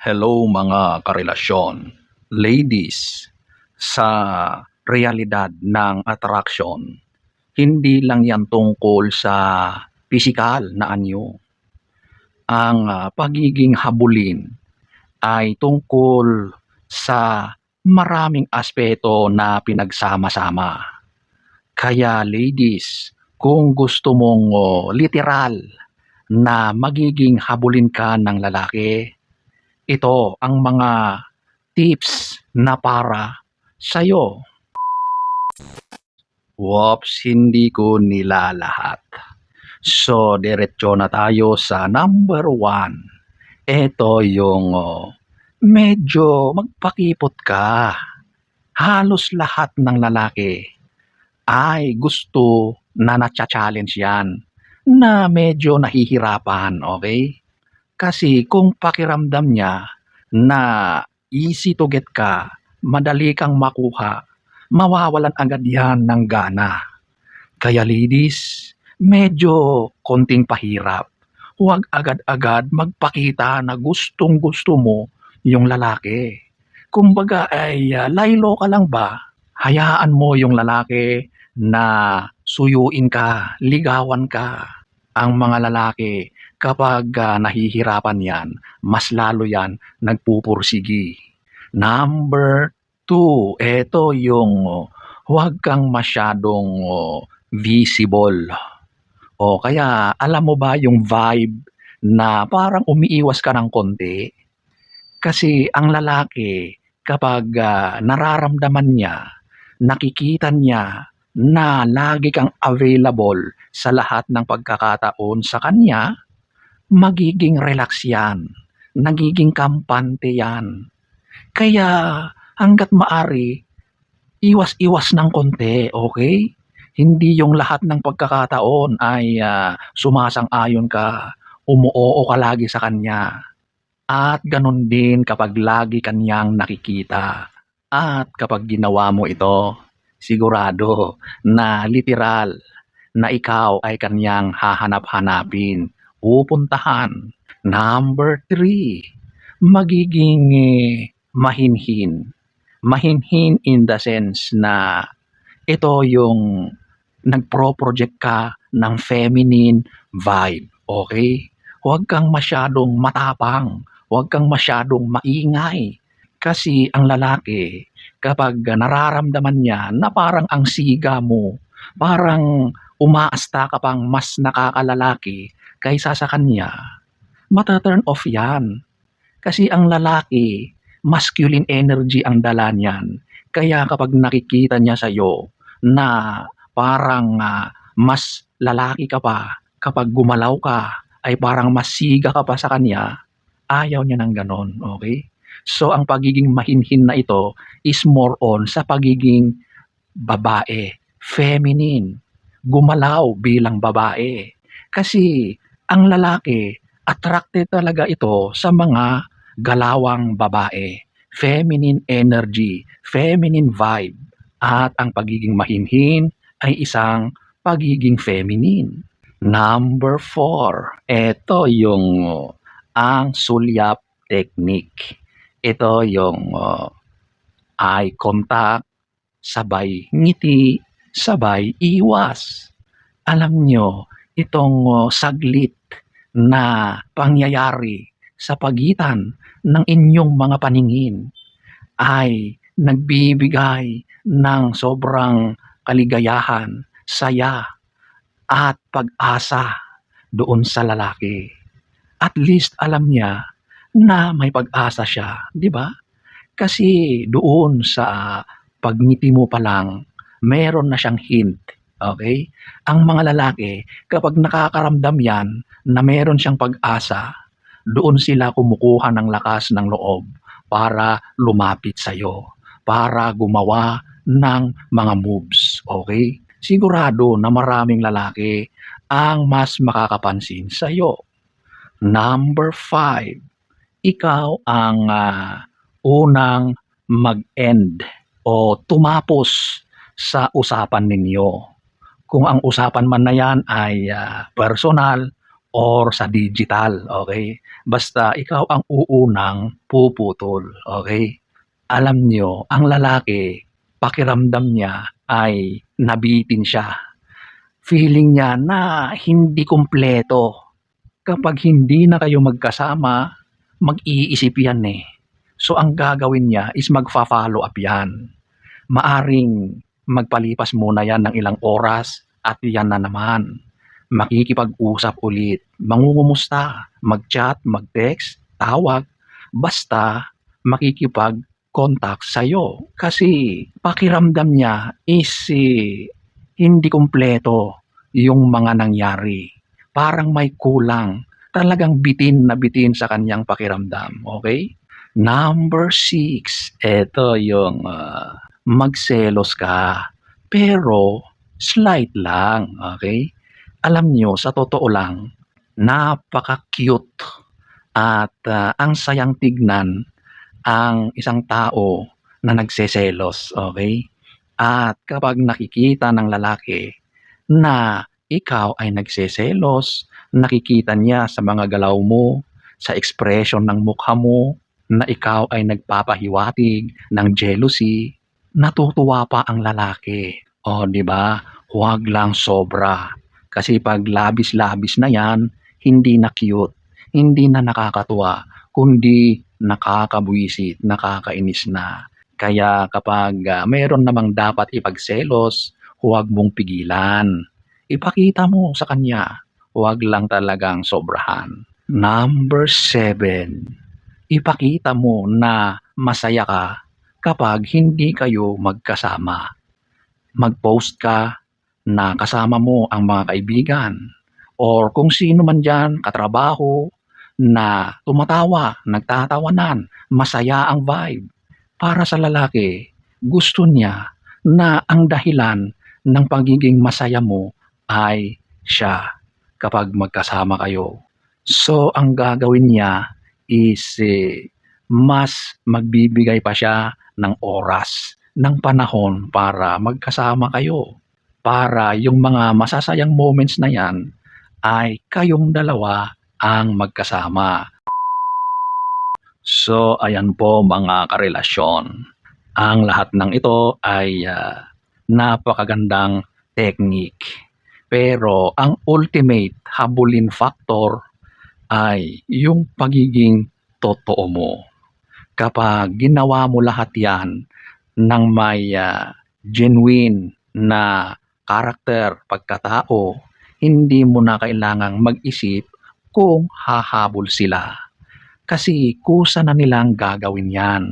Hello mga karelasyon. Ladies, sa realidad ng attraction, hindi lang yan tungkol sa pisikal na anyo. Ang pagiging habulin ay tungkol sa maraming aspeto na pinagsama-sama. Kaya ladies, kung gusto mong literal na magiging habulin ka ng lalaki, ito ang mga tips na para sa'yo. Whoops, hindi ko nilalahat. So, diretso na tayo sa number 1. Ito yung medyo magpakipot ka. Halos lahat ng lalaki ay gusto na natcha-challenge yan, na medyo nahihirapan, okay? Kasi kung pakiramdam niya na easy to get ka, madali kang makuha, mawawalan agad yan ng gana. Kaya ladies, medyo konting pahirap. Huwag agad-agad magpakita na gustong-gusto mo yung lalaki. Kumbaga ay laylo ka lang ba? Hayaan mo yung lalaki na suyuin ka, ligawan ka. Ang mga lalaki, kapag nahihirapan yan, mas lalo yan nagpupursigi. Number 2, ito yung huwag kang masyadong visible. O kaya, alam mo ba yung vibe na parang umiiwas ka ng konti? Kasi ang lalaki, kapag nararamdaman niya, nakikita niya na lagi kang available sa lahat ng pagkakataon sa kanya, magiging relax yan, nagiging kampante yan. Kaya hangga't maari, iwas-iwas ng konti, okay? Hindi yung lahat ng pagkakataon ay sumasang-ayon ka, umuoo ka lagi sa kanya. At ganun din kapag lagi kanyang nakikita. At kapag ginawa mo ito, sigurado na literal na ikaw ay kanyang hahanap-hanapin, pupuntahan. Number 3, magiging mahinhin. Mahinhin in the sense na ito yung nagpro-project ka ng feminine vibe, okay? Huwag kang masyadong matapang, huwag kang masyadong maingay. Kasi ang lalaki, kapag nararamdaman niya na parang ang siga mo, parang umaasta ka pang mas nakakalalaki kaysa sa kanya, mata-turn off yan. Kasi ang lalaki, masculine energy ang dala niyan. Kaya kapag nakikita niya sa'yo na parang mas lalaki ka pa, kapag gumalaw ka, ay parang mas siga ka pa sa kanya, ayaw niya ng ganon, okay? So ang pagiging mahinhin na ito is more on sa pagiging babae, feminine, gumalaw bilang babae. Kasi ang lalaki, attracted talaga ito sa mga galawang babae, feminine energy, feminine vibe. At ang pagiging mahinhin ay isang pagiging feminine. Number 4, ito yung ang sulyap technique. Ito yung eye contact, sabay ngiti, sabay iwas. Alam nyo, itong saglit na pangyayari sa pagitan ng inyong mga paningin ay nagbibigay ng sobrang kaligayahan, saya, at pag-asa doon sa lalaki. At least alam niya na may pag-asa siya, di ba? Kasi doon sa pagngiti mo pa lang, meron na siyang hint. Okay? Ang mga lalaki, kapag nakakaramdam yan na meron siyang pag-asa, doon sila kumukuha ng lakas ng loob para lumapit sa'yo, para gumawa ng mga moves. Okay? Sigurado na maraming lalaki ang mas makakapansin sa'yo. Number 5, ikaw ang unang mag-end o tumapos sa usapan ninyo. Kung ang usapan man na yan ay personal or sa digital, okay? Basta ikaw ang uunang puputol, okay? Alam niyo, ang lalaki, pakiramdam niya ay nabitin siya. Feeling niya na hindi kumpleto. Kapag hindi na kayo magkasama, mag-iisip yan eh. So ang gagawin niya is magfa-follow up yan. Maaring magpalipas muna yan ng ilang oras at yan na naman. Makikipag-usap ulit, mangungumusta, mag-chat, mag-text, tawag, basta makikipag-contact sa'yo. Kasi pakiramdam niya is hindi kumpleto yung mga nangyari. Parang may kulang. Talagang bitin na bitin sa kanyang pakiramdam. Okay? Number 6, eto yung magselos ka. Pero slight lang. Okay? Alam nyo, sa totoo lang, napaka-cute at ang sayang tignan ang isang tao na nagseselos, okay? At kapag nakikita ng lalaki na ikaw ay nagseselos, nakikita niya sa mga galaw mo, sa expression ng mukha mo, na ikaw ay nagpapahiwatig ng jealousy, natutuwa pa ang lalaki. O, di ba? Huwag lang sobra. Kasi pag labis-labis na yan, hindi na cute, hindi na nakakatuwa, kundi nakakabwisit, nakakainis na. Kaya kapag mayroon namang dapat ipagselos, huwag mong pigilan. Ipakita mo sa kanya, huwag lang talagang sobrahan. Number 7, ipakita mo na masaya ka kapag hindi kayo magkasama. Mag-post ka na kasama mo ang mga kaibigan or kung sino man dyan katrabaho na tumatawa, nagtatawanan, masaya ang vibe. Para sa lalaki, gusto niya na ang dahilan ng pagiging masaya mo ay siya kapag magkasama kayo. So, ang gagawin niya is mas magbibigay pa siya ng oras, ng panahon para magkasama kayo. Para yung mga masasayang moments na yan ay kayong dalawa ang magkasama. So, ayan po mga karelasyon. Ang lahat ng ito ay napakagandang technique. Pero ang ultimate habulin factor ay yung pagiging totoo mo. Kapag ginawa mo lahat yan ng may genuine na karakter, pagkatao, hindi mo na kailangang mag-isip kung hahabol sila. Kasi kusa na nilang gagawin yan.